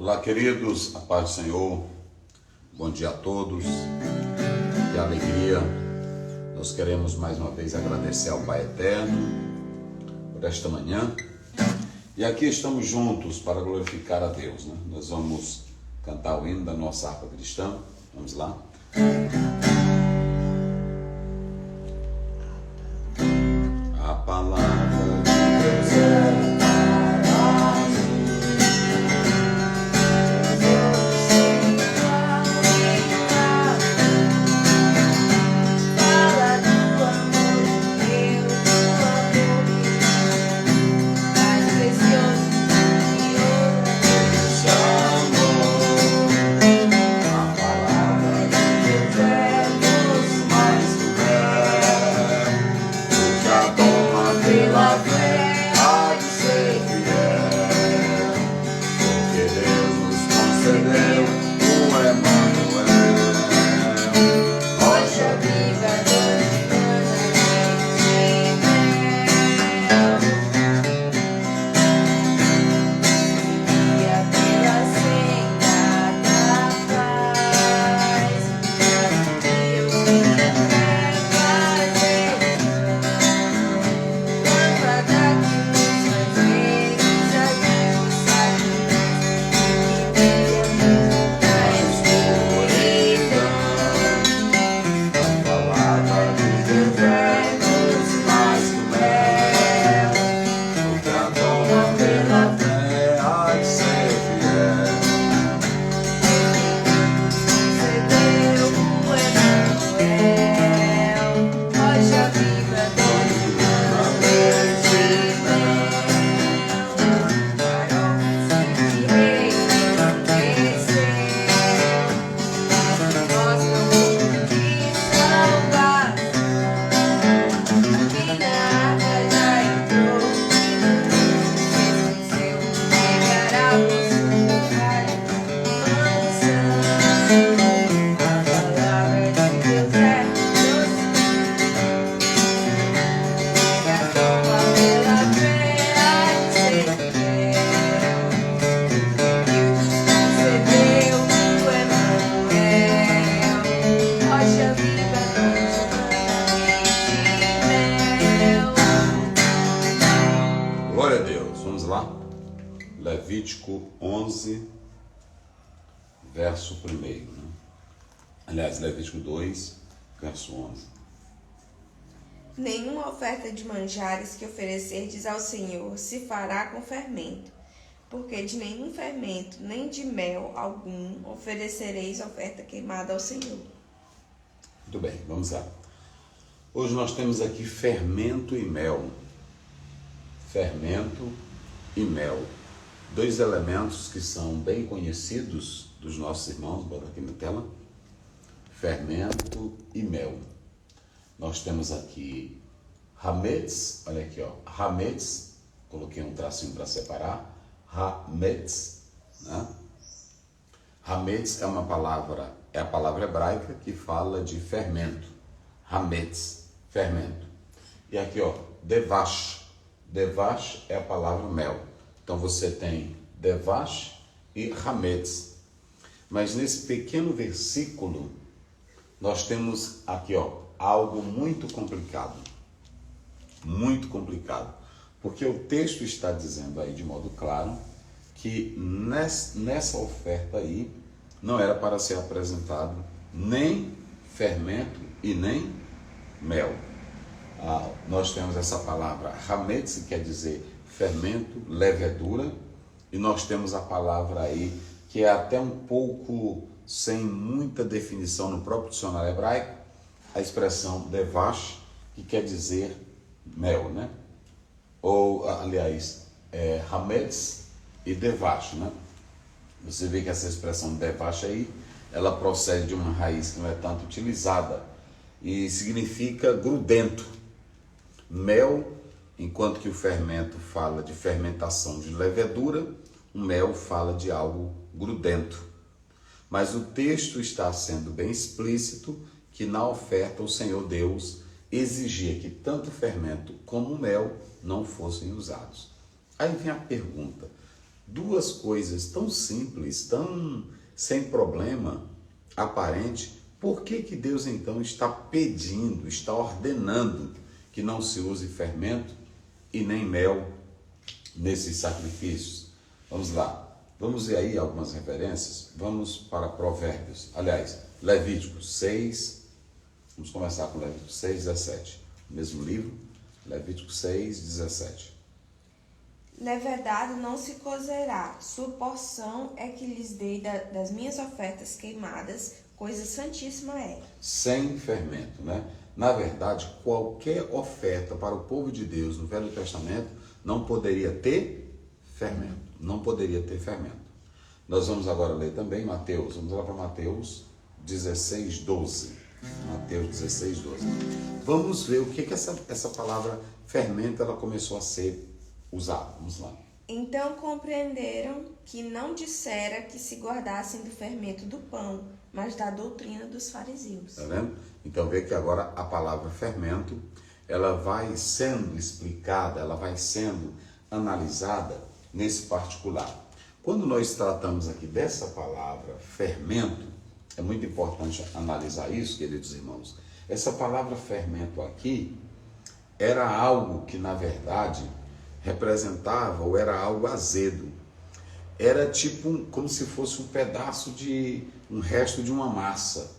Olá, queridos, a paz do Senhor, bom dia a todos, que alegria. Nós queremos mais uma vez agradecer ao Pai Eterno por esta manhã e aqui estamos juntos para glorificar a Deus, né? Nós vamos cantar o hino da nossa harpa cristã, vamos lá. A palavra de Deus é Levítico 11, verso 1, né? Aliás, Levítico 2, verso 11. Nenhuma oferta de manjares que oferecerdes ao Senhor se fará com fermento, porque de nenhum fermento, nem de mel algum, oferecereis oferta queimada ao Senhor. Muito bem, vamos lá. Hoje nós temos aqui fermento e mel. Fermento e mel. Dois elementos que são bem conhecidos dos nossos irmãos, bota aqui na tela, fermento e mel. Nós temos aqui hametz, olha aqui, ó, hametz, coloquei um tracinho para separar, hametz, né? Hametz é uma palavra, é a palavra hebraica que fala de fermento, hametz, fermento. E aqui, ó, devash, devash é a palavra mel. Então você tem devash e hametz. Mas nesse pequeno versículo, nós temos aqui, ó, algo muito complicado. Muito complicado. Porque o texto está dizendo aí de modo claro que nessa oferta aí não era para ser apresentado nem fermento e nem mel. Nós temos essa palavra hametz, que quer dizer fermento, levedura, e nós temos a palavra aí que é até um pouco sem muita definição no próprio dicionário hebraico, a expressão devash, que quer dizer mel, né? Ou, aliás, hametz e devash, né? Você vê que essa expressão devash aí, ela procede de uma raiz que não é tanto utilizada e significa grudento. Mel, enquanto que o fermento fala de fermentação de levedura, o mel fala de algo grudento. Mas o texto está sendo bem explícito que na oferta o Senhor Deus exigia que tanto fermento como mel não fossem usados. Aí vem a pergunta, duas coisas tão simples, tão sem problema aparente, por que que Deus então está pedindo, está ordenando que não se use fermento e nem mel nesses sacrifícios? Vamos lá, vamos ver aí algumas referências. Vamos para Provérbios, aliás, Levítico 6, vamos começar com Levítico 6, 17, mesmo livro, Levítico 6, 17. Levedado não se cozerá, sua porção é que lhes dei das minhas ofertas queimadas, coisa santíssima é. Sem fermento, né? Na verdade, qualquer oferta para o povo de Deus no Velho Testamento não poderia ter fermento, não poderia ter fermento. Nós vamos agora ler também Mateus, vamos lá para Mateus 16, 12. Mateus 16, 12. Vamos ver o que essa palavra fermento ela começou a ser usada. Vamos lá. Então compreenderam que não dissera que se guardassem do fermento do pão, mas da doutrina dos fariseus. Tá vendo? Então vê que agora a palavra fermento, ela vai sendo explicada, ela vai sendo analisada nesse particular. Quando nós tratamos aqui dessa palavra fermento, é muito importante analisar isso, queridos irmãos. Essa palavra fermento aqui era algo que, na verdade, representava ou era algo azedo. Era tipo como se fosse um pedaço de um resto de uma massa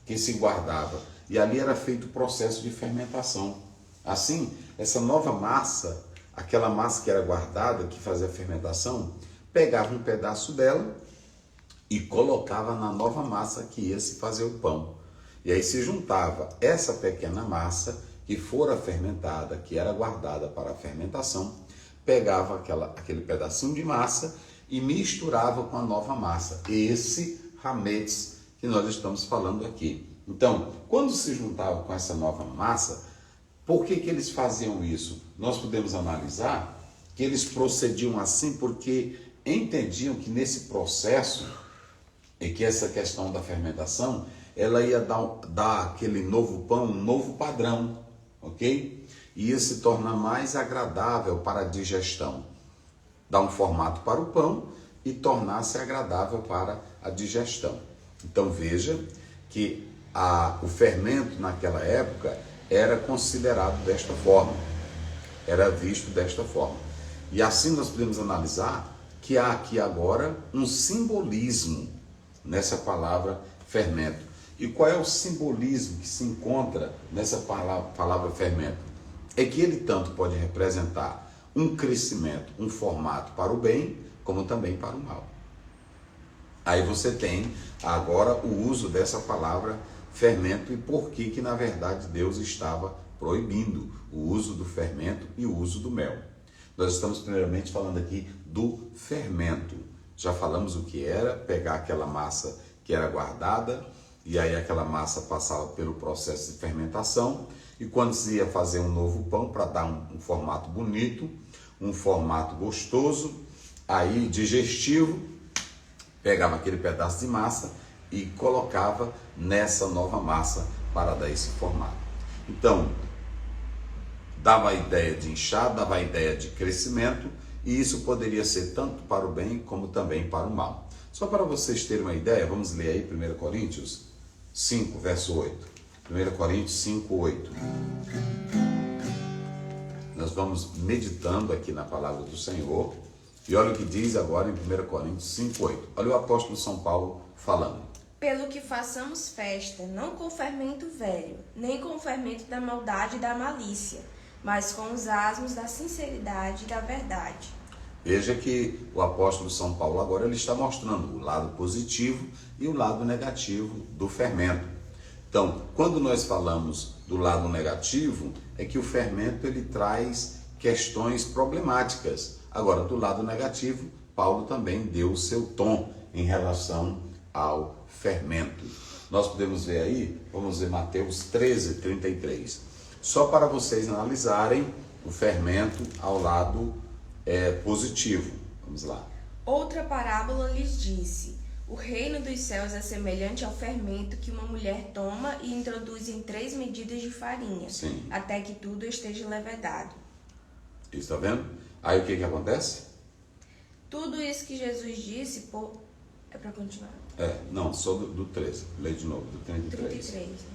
que se guardava. E ali era feito o processo de fermentação. Assim, essa nova massa, aquela massa que era guardada, que fazia a fermentação, pegava um pedaço dela e colocava na nova massa que ia se fazer o pão. E aí se juntava essa pequena massa que fora fermentada, que era guardada para a fermentação, pegava aquele pedacinho de massa e misturava com a nova massa. Esse hametz que nós estamos falando aqui. Então, quando se juntava com essa nova massa, por que que eles faziam isso? Nós podemos analisar que eles procediam assim porque entendiam que nesse processo e que essa questão da fermentação, ela ia dar aquele novo pão um novo padrão, ok? E ia se tornar mais agradável para a digestão. Dar um formato para o pão e tornar-se agradável para a digestão. Então veja que o fermento naquela época era considerado desta forma, era visto desta forma. E assim nós podemos analisar que há aqui agora um simbolismo nessa palavra fermento. E qual é o simbolismo que se encontra nessa palavra fermento? É que ele tanto pode representar um crescimento, um formato para o bem, como também para o mal. Aí você tem agora o uso dessa palavra fermento e por que na verdade Deus estava proibindo o uso do fermento e o uso do mel. Nós estamos primeiramente falando aqui do fermento. Já falamos o que era, pegar aquela massa que era guardada, e aí aquela massa passava pelo processo de fermentação, e quando se ia fazer um novo pão para dar um formato bonito, um formato gostoso, aí digestivo, pegava aquele pedaço de massa e colocava nessa nova massa para dar esse formato. Então, dava a ideia de inchar, dava a ideia de crescimento, e isso poderia ser tanto para o bem como também para o mal. Só para vocês terem uma ideia, vamos ler aí 1 Coríntios 5, verso 8. 1 Coríntios 5, 8. Nós vamos meditando aqui na palavra do Senhor. E olha o que diz agora em 1 Coríntios 5, 8. Olha o apóstolo São Paulo falando. Pelo que façamos festa, não com fermento velho, nem com fermento da maldade e da malícia, mas com os asmos da sinceridade e da verdade. Veja que o apóstolo São Paulo agora ele está mostrando o lado positivo e o lado negativo do fermento. Então, quando nós falamos do lado negativo, é que o fermento ele traz questões problemáticas. Agora, do lado negativo, Paulo também deu o seu tom em relação ao fermento. Nós podemos ver aí, vamos ver Mateus 13, 33. Só para vocês analisarem o fermento ao lado positivo. Vamos lá. Outra parábola lhes disse: o reino dos céus é semelhante ao fermento que uma mulher toma e introduz em 3 medidas de farinha, Sim. até que tudo esteja levedado. Está vendo? Aí o que acontece? Tudo isso que Jesus disse, é para continuar? Não, só do 13. Lê de novo, do 33. 33.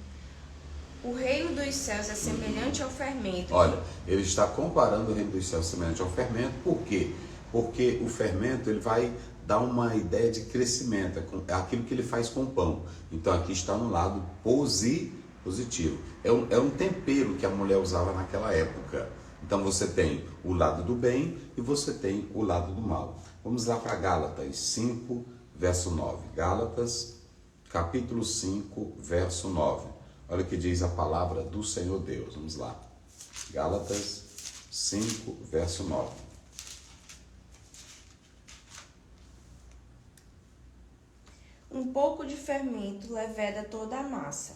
O reino dos céus é semelhante ao fermento. Olha, ele está comparando o reino dos céus semelhante ao fermento. Por quê? Porque o fermento ele vai dar uma ideia de crescimento, é aquilo que ele faz com o pão. Então aqui está no lado positivo. É um tempero que a mulher usava naquela época. Então você tem o lado do bem e você tem o lado do mal. Vamos lá para Gálatas 5, verso 9. Gálatas, capítulo 5, verso 9. Olha o que diz a palavra do Senhor Deus. Vamos lá. Gálatas 5, verso 9. Um pouco de fermento leveda toda a massa.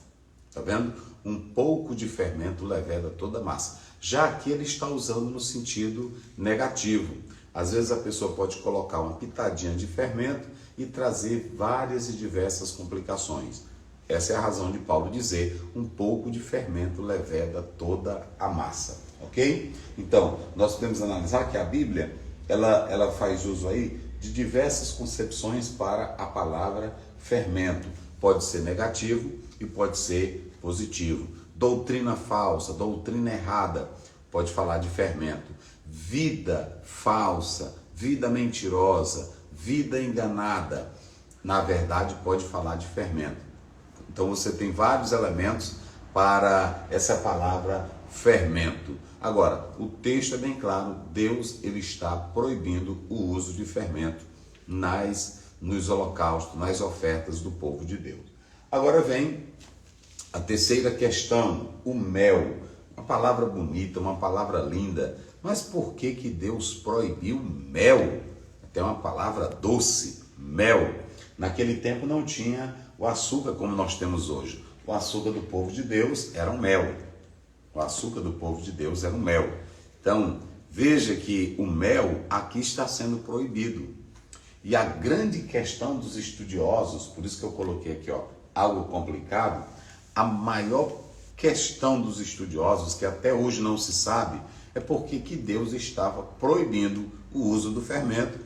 Está vendo? Um pouco de fermento leveda toda a massa. Já aqui ele está usando no sentido negativo. Às vezes a pessoa pode colocar uma pitadinha de fermento e trazer várias e diversas complicações. Essa é a razão de Paulo dizer: um pouco de fermento leveda toda a massa. Ok? Então, nós podemos analisar que a Bíblia, ela faz uso aí de diversas concepções para a palavra fermento. Pode ser negativo e pode ser positivo. Doutrina falsa, doutrina errada, pode falar de fermento. Vida falsa, vida mentirosa, vida enganada, na verdade pode falar de fermento. Então você tem vários elementos para essa palavra fermento. Agora, o texto é bem claro, Deus ele está proibindo o uso de fermento nos holocaustos, nas ofertas do povo de Deus. Agora vem a terceira questão, o mel. Uma palavra bonita, uma palavra linda, mas por que Deus proibiu mel? Até uma palavra doce, mel. Naquele tempo não tinha o açúcar como nós temos hoje. O açúcar do povo de Deus era o mel. O açúcar do povo de Deus era o mel. Então, veja que o mel aqui está sendo proibido. E a grande questão dos estudiosos, por isso que eu coloquei aqui, algo complicado, a maior questão dos estudiosos, que até hoje não se sabe, é porque que Deus estava proibindo o uso do fermento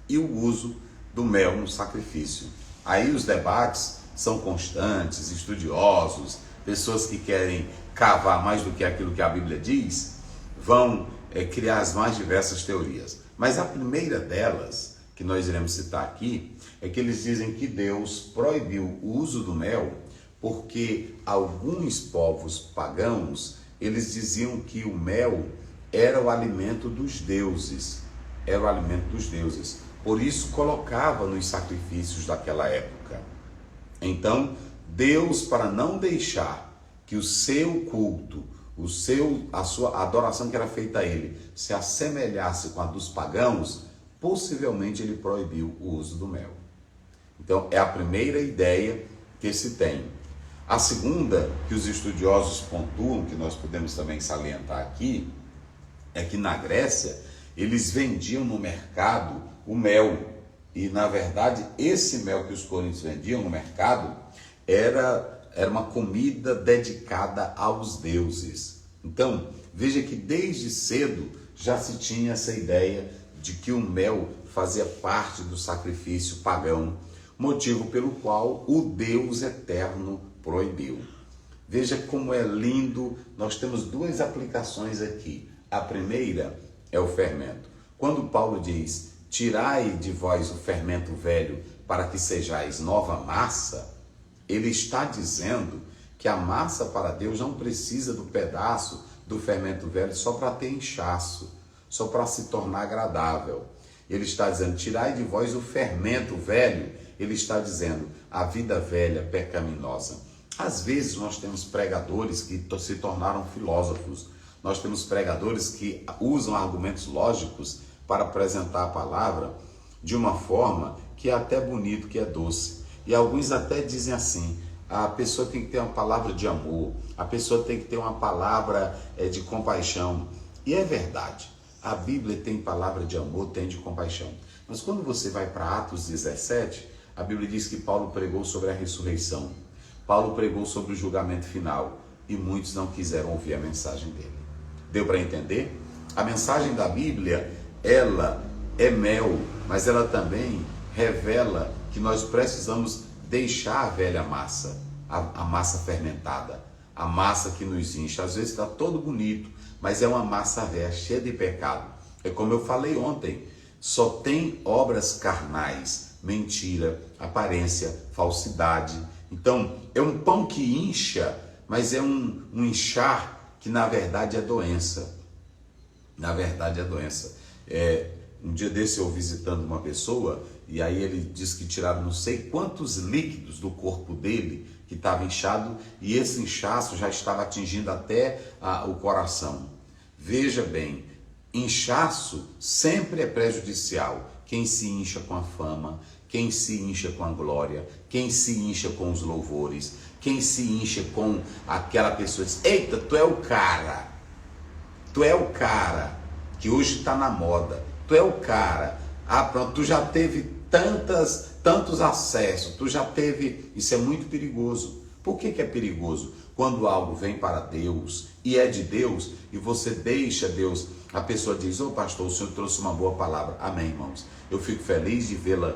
e o uso do mel no sacrifício. Aí os debates são constantes, estudiosos, pessoas que querem cavar mais do que aquilo que a Bíblia diz, vão criar as mais diversas teorias. Mas a primeira delas, que nós iremos citar aqui, é que eles dizem que Deus proibiu o uso do mel porque alguns povos pagãos, eles diziam que o mel era o alimento dos deuses. Era o alimento dos deuses. Por isso colocava nos sacrifícios daquela época. Então, Deus, para não deixar que o seu culto, a sua adoração que era feita a ele, se assemelhasse com a dos pagãos, possivelmente ele proibiu o uso do mel. Então, é a primeira ideia que se tem. A segunda, que os estudiosos pontuam, que nós podemos também salientar aqui, é que na Grécia, eles vendiam no mercado o mel. E, na verdade, esse mel que os coríntios vendiam no mercado era uma comida dedicada aos deuses. Então, veja que desde cedo já se tinha essa ideia de que o mel fazia parte do sacrifício pagão, motivo pelo qual o Deus eterno proibiu. Veja como é lindo, nós temos duas aplicações aqui. A primeira é o fermento. Quando Paulo diz: tirai de vós o fermento velho para que sejais nova massa, ele está dizendo que a massa para Deus não precisa do pedaço do fermento velho só para ter inchaço, só para se tornar agradável. Ele está dizendo: tirai de vós o fermento velho. Ele está dizendo a vida velha, pecaminosa. Às vezes nós temos pregadores que se tornaram filósofos. Nós temos pregadores que usam argumentos lógicos para apresentar a palavra de uma forma que é até bonito, que é doce. E alguns até dizem assim: a pessoa tem que ter uma palavra de amor, a pessoa tem que ter uma palavra de compaixão. E é verdade, a Bíblia tem palavra de amor, tem de compaixão. Mas quando você vai para Atos 17, a Bíblia diz que Paulo pregou sobre a ressurreição. Paulo pregou sobre o julgamento final e muitos não quiseram ouvir a mensagem dele. Deu para entender? A mensagem da Bíblia, ela é mel, mas ela também revela que nós precisamos deixar a velha massa, a massa fermentada, a massa que nos incha. Às vezes está todo bonito, mas é uma massa velha, cheia de pecado. É como eu falei ontem, só tem obras carnais, mentira, aparência, falsidade. Então, é um pão que incha, mas é um inchar que na verdade é doença. Na verdade é doença. Um dia desse eu visitando uma pessoa, e aí ele disse que tiraram não sei quantos líquidos do corpo dele, que estava inchado, e esse inchaço já estava atingindo até o coração. Veja bem, inchaço sempre é prejudicial. Quem se incha com a fama, quem se incha com a glória, quem se incha com os louvores, quem se incha com aquela pessoa que diz, eita, tu é o cara que hoje está na moda, tu é o cara, pronto, tu já teve tantos acessos, tu já teve, isso é muito perigoso. Por que é perigoso? Quando algo vem para Deus e é de Deus e você deixa Deus, a pessoa diz, pastor, o senhor trouxe uma boa palavra, amém, irmãos, eu fico feliz de vê-la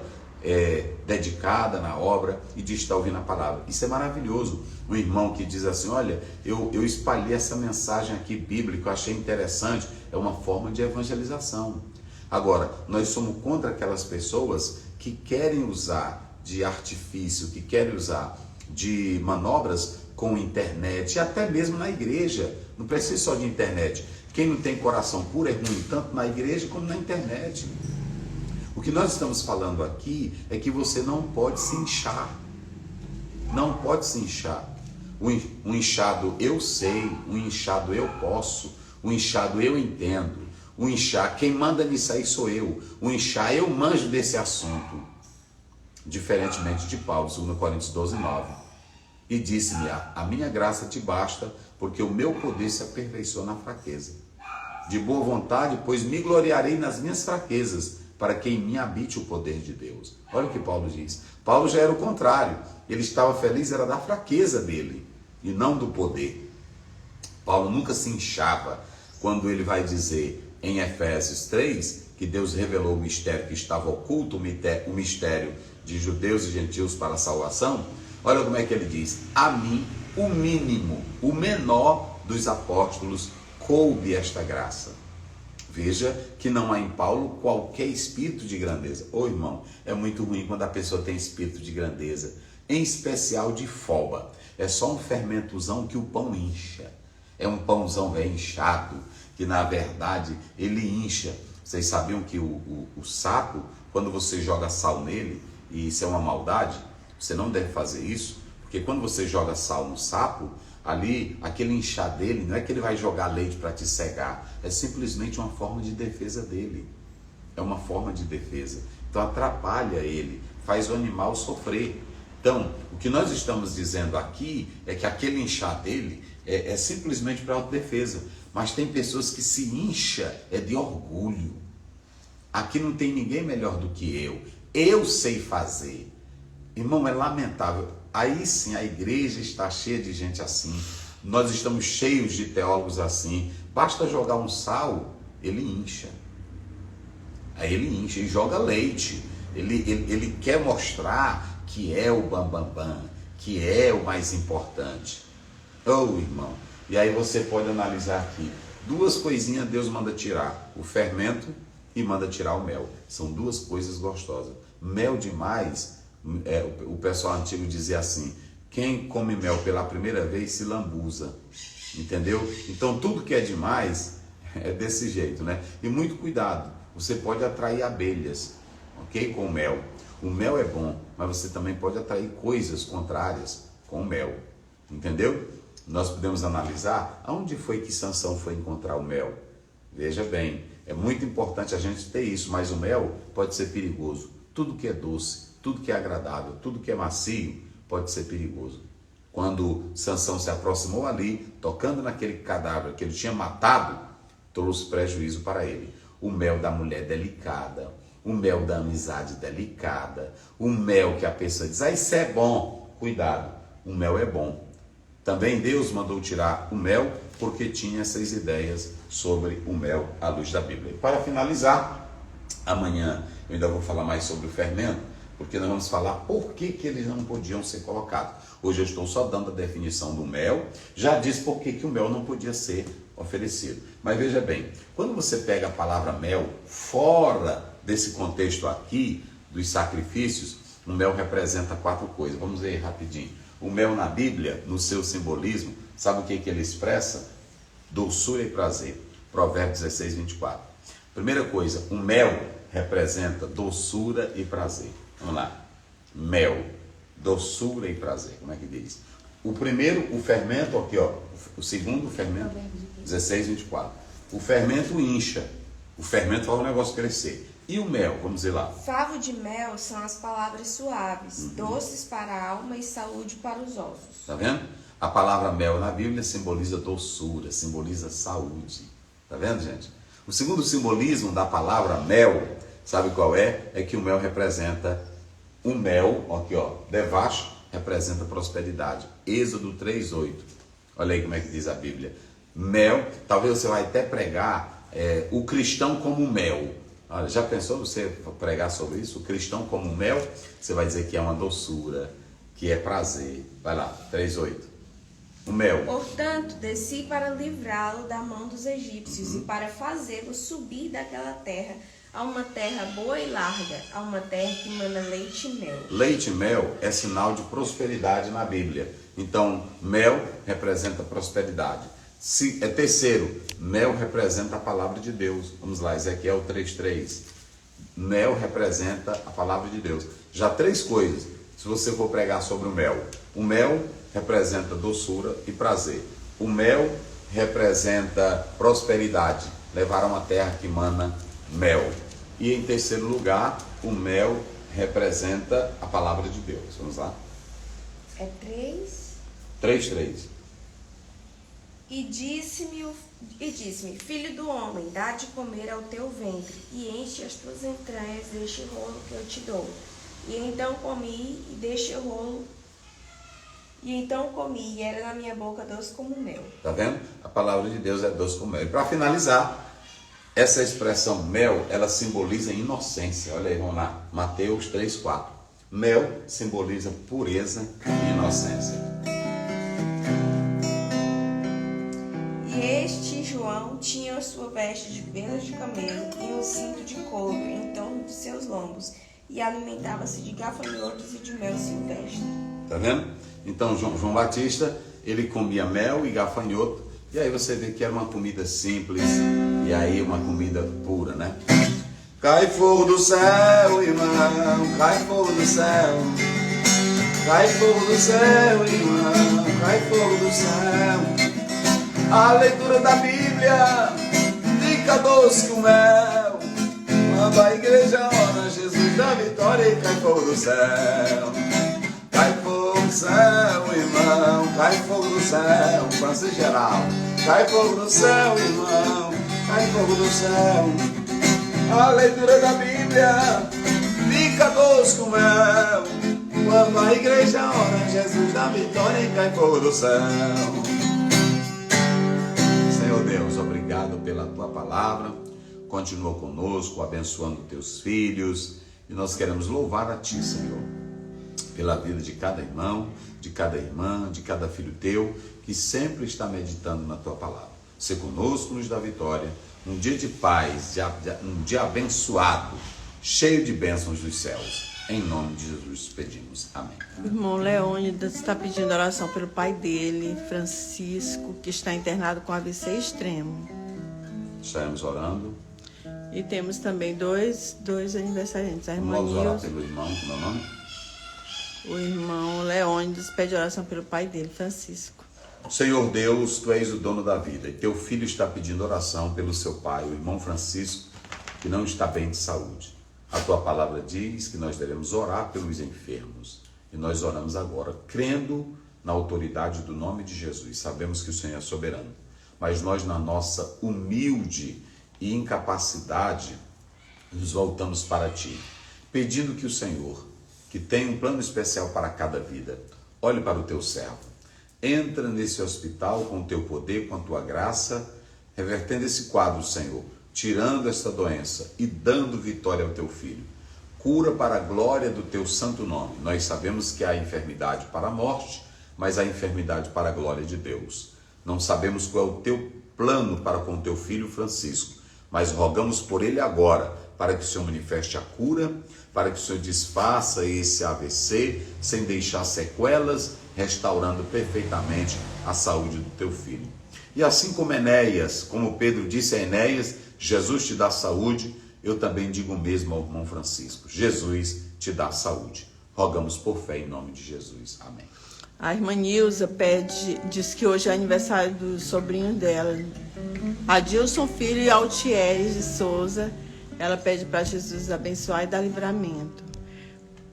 dedicada na obra e de estar ouvindo a palavra, isso é maravilhoso. Um irmão que diz assim, olha, eu espalhei essa mensagem aqui bíblica, eu achei interessante, é uma forma de evangelização. Agora, nós somos contra aquelas pessoas que querem usar de artifício, que querem usar de manobras com internet, e até mesmo na igreja, não precisa só de internet. Quem não tem coração puro é ruim, tanto na igreja como na internet. O que nós estamos falando aqui é que você não pode se inchar. Não pode se inchar. Um inchado eu sei, um inchado eu posso, um inchado eu entendo. Um inchar, quem manda nisso aí sou eu. Um inchar, eu manjo desse assunto. Diferentemente de Paulo, 2 Coríntios 12:9. E disse-me, a minha graça te basta, porque o meu poder se aperfeiçoa na fraqueza. De boa vontade, pois me gloriarei nas minhas fraquezas, para que em mim habite o poder de Deus. Olha o que Paulo diz. Paulo já era o contrário. Ele estava feliz, era da fraqueza dele, e não do poder. Paulo nunca se inchava quando ele vai dizer em Efésios 3, que Deus revelou o mistério que estava oculto, o mistério de judeus e gentios para a salvação. Olha como é que ele diz, a mim, o mínimo, o menor dos apóstolos, coube esta graça. Veja que não há em Paulo qualquer espírito de grandeza. Irmão, é muito ruim quando a pessoa tem espírito de grandeza, em especial de foba. É só um fermentozão que o pão incha. É um pãozão bem inchado, que na verdade ele incha. Vocês sabiam que o sapo, quando você joga sal nele, e isso é uma maldade, você não deve fazer isso, porque quando você joga sal no sapo, ali, aquele inchar dele, não é que ele vai jogar leite para te cegar, é simplesmente uma forma de defesa dele. É uma forma de defesa. Então atrapalha ele, faz o animal sofrer. Então, o que nós estamos dizendo aqui é que aquele inchar dele é simplesmente para autodefesa. Mas tem pessoas que se incha de orgulho. Aqui não tem ninguém melhor do que eu. Eu sei fazer. Irmão, é lamentável. Aí sim, a igreja está cheia de gente assim. Nós estamos cheios de teólogos assim. Basta jogar um sal, ele incha. Aí ele incha e joga leite. Ele quer mostrar que é o bambambam, que é o mais importante. Irmão, e aí você pode analisar aqui. Duas coisinhas Deus manda tirar. O fermento e manda tirar o mel. São duas coisas gostosas. Mel demais, o pessoal antigo dizia assim, quem come mel pela primeira vez se lambuza. Entendeu? Então tudo que é demais é desse jeito, né? E muito cuidado. Você pode atrair abelhas, ok? Com o mel. O mel é bom, mas você também pode atrair coisas contrárias com o mel. Entendeu? Nós podemos analisar aonde foi que Sansão foi encontrar o mel. Veja bem, é muito importante a gente ter isso, mas o mel pode ser perigoso. Tudo que é doce, tudo que é agradável, tudo que é macio pode ser perigoso. Quando Sansão se aproximou ali, tocando naquele cadáver que ele tinha matado, trouxe prejuízo para ele. O mel da mulher delicada, o mel da amizade delicada, o mel que a pessoa diz, isso é bom. Cuidado, o mel é bom. Também Deus mandou tirar o mel porque tinha essas ideias sobre o mel à luz da Bíblia. E para finalizar, Amanhã eu ainda vou falar mais sobre o fermento, porque nós vamos falar por que eles não podiam ser colocados. Hoje eu estou só dando a definição do mel, já disse por que o mel não podia ser oferecido. Mas veja bem, quando você pega a palavra mel, fora desse contexto aqui, dos sacrifícios, o mel representa 4 coisas. Vamos ver rapidinho. O mel na Bíblia, no seu simbolismo, sabe o que ele expressa? Doçura e prazer. Provérbios 16, 24. Primeira coisa, o mel representa doçura e prazer. Vamos lá. Mel, doçura e prazer. Como é que diz? O primeiro, o fermento, aqui ó. O segundo, o fermento, 16, 24. O fermento incha. O fermento faz o negócio crescer. E o mel, vamos dizer lá. Favo de mel são as palavras suaves, doces para a alma e saúde para os ossos. Tá vendo? A palavra mel na Bíblia simboliza doçura, simboliza saúde. Tá vendo, gente? O segundo simbolismo da palavra mel, sabe qual é? É que o mel representa o mel, aqui ó, debaixo, representa prosperidade. Êxodo 3:8. Olha aí como é que diz a Bíblia. Mel, talvez você vai até pregar o cristão como mel. Olha, já pensou você pregar sobre isso? O cristão como mel, você vai dizer que é uma doçura, que é prazer. Vai lá, 3:8. O mel. Portanto, desci para livrá-lo da mão dos egípcios e para fazê-lo subir daquela terra a uma terra boa e larga, a uma terra que mana leite e mel. Leite e mel é sinal de prosperidade na Bíblia. Então, mel representa prosperidade. Terceiro, mel representa a palavra de Deus. Vamos lá, Ezequiel 3:3. Mel representa a palavra de Deus. Já 3 coisas, se você for pregar sobre o mel. O mel representa doçura e prazer. O mel representa prosperidade, levar a uma terra que mana mel. E em terceiro lugar, o mel representa a palavra de Deus. Vamos lá? É 3. 3:3. E disse-me, filho do homem, dá de comer ao teu ventre, e enche as tuas entranhas deste rolo que eu te dou. E então comi, e era na minha boca doce como mel. Tá vendo? A palavra de Deus é doce como mel. E para finalizar, essa expressão mel, ela simboliza inocência. Olha aí, vamos lá. Mateus 3:4. Mel simboliza pureza e inocência. E este João tinha a sua veste de penas de camelo e um cinto de couro em torno de seus lombos, e alimentava-se de gafanhotos e de mel silvestre. Tá vendo? Então João Batista, ele comia mel e gafanhoto, e aí você vê que era uma comida simples, e aí uma comida pura, né? Cai fogo do céu, irmão, cai fogo do céu. Cai fogo do céu, irmão, cai fogo do céu. A leitura da Bíblia fica doce com mel. Quando a igreja ora, Jesus dá vitória e cai fogo do céu. Cai fogo do céu, irmão, cai fogo do céu. Francisco geral. Cai fogo do céu, irmão, cai fogo do céu. A leitura da Bíblia fica doce com mel. Quando a igreja ora, Jesus dá vitória e cai fogo do céu. Senhor Deus, obrigado pela tua palavra. Continua conosco, abençoando teus filhos. E nós queremos louvar a ti, Senhor, pela vida de cada irmão, de cada irmã, de cada filho teu, que sempre está meditando na tua palavra. Se conosco nos dá vitória. Um dia de paz, um dia abençoado, cheio de bênçãos dos céus. Em nome de Jesus pedimos. Amém. O irmão Leônidas está pedindo oração pelo pai dele, Francisco, que está internado com AVC extremo. Estaremos orando. E temos também dois aniversariantes. A irmã Vamos orar Nilza, pelo irmão, como é o nome? o irmão Leônidas pede oração pelo pai dele, Francisco. Senhor Deus, tu és o dono da vida, e teu filho está pedindo oração pelo seu pai, o irmão Francisco, que não está bem de saúde. A tua palavra diz que nós devemos orar pelos enfermos. E nós oramos agora, crendo na autoridade do nome de Jesus. Sabemos que o Senhor é soberano. Mas nós, na nossa humilde e incapacidade, nos voltamos para ti, pedindo que o Senhor, que tem um plano especial para cada vida, olhe para o teu servo. Entra nesse hospital com o teu poder, com a tua graça, revertendo esse quadro, Senhor, tirando esta doença e dando vitória ao teu filho. Cura para a glória do teu santo nome. Nós sabemos que há enfermidade para a morte, mas há enfermidade para a glória de Deus. Não sabemos qual é o teu plano para com teu filho Francisco, mas rogamos por ele agora, para que o Senhor manifeste a cura, para que o Senhor desfaça esse AVC, sem deixar sequelas, restaurando perfeitamente a saúde do teu filho. E assim como Enéas, como Pedro disse a Enéas, Jesus te dá saúde, eu também digo o mesmo ao irmão Francisco, Jesus te dá saúde. Rogamos por fé em nome de Jesus. Amém. A irmã Nilza diz que hoje é aniversário do sobrinho dela, Adilson Filho e Altieres de Souza. Ela pede para Jesus abençoar e dar livramento.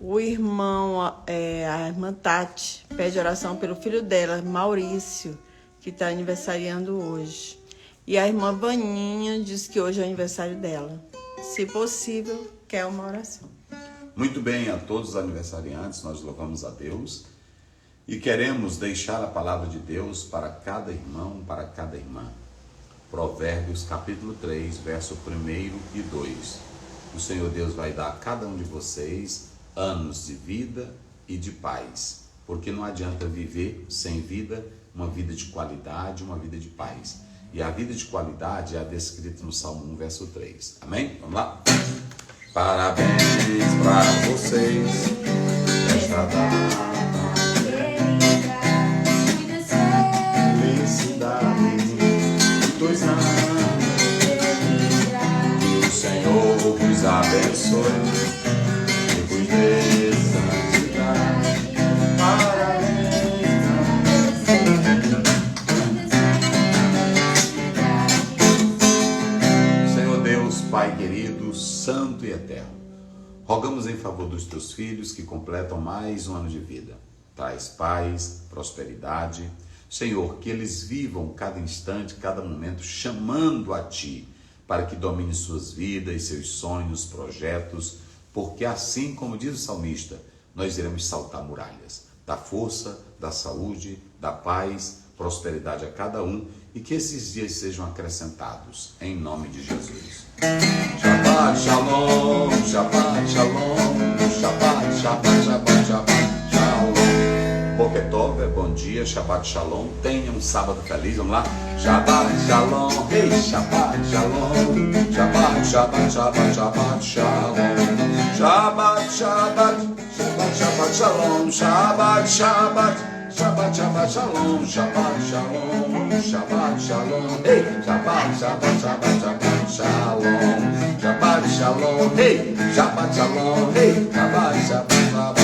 O irmão, a irmã Tati, pede oração pelo filho dela, Maurício, que está aniversariando hoje. E a irmã Vaninha diz que hoje é aniversário dela. Se possível, quer uma oração. Muito bem, a todos os aniversariantes, nós louvamos a Deus e queremos deixar a palavra de Deus para cada irmão, para cada irmã. Provérbios capítulo 3, verso 1 e 2. O Senhor Deus vai dar a cada um de vocês anos de vida e de paz, porque não adianta viver sem vida, uma vida de qualidade, uma vida de paz. E a vida de qualidade é a descrita no Salmo 1, verso 3. Amém? Vamos lá? Parabéns para vocês nesta data. Felicidade, muitos anos. Que o Senhor vos abençoe e vos dê santidade. Parabéns a você. Senhor Deus, Pai querido, santo e eterno, rogamos em favor dos teus filhos que completam mais um ano de vida. Traz paz, prosperidade. Senhor, que eles vivam cada instante, cada momento, chamando a Ti, para que domine suas vidas, seus sonhos, projetos, porque assim como diz o salmista, nós iremos saltar muralhas. Da força, da saúde, da paz, prosperidade a cada um, e que esses dias sejam acrescentados, em nome de Jesus. Shabbat Shalom, Shabbat Shalom, Shabbat, Shabbat, Shabbat, Shabbat Shalom. Boker Tov, bom dia, Shabbat Shalom, tenha um sábado feliz, vamos lá? Shabbat Shalom, hey, Shabbat Shalom, Shabbat, Shabbat, Shabbat, Shabbat Shalom, Shabbat, Shabbat, Shabbat, Shabbat Shalom, Shabbat, Shabbat, Shabbat, Shabbat Shalom, Shabbat Shalom, Shabbat Shalom, hey, Shabbat, Shabbat, Shabbat, Shabbat Shalom, Shabbat Shalom, hey, Shabbat Shalom, hey, Shabbat, Shabbat, Shabbat.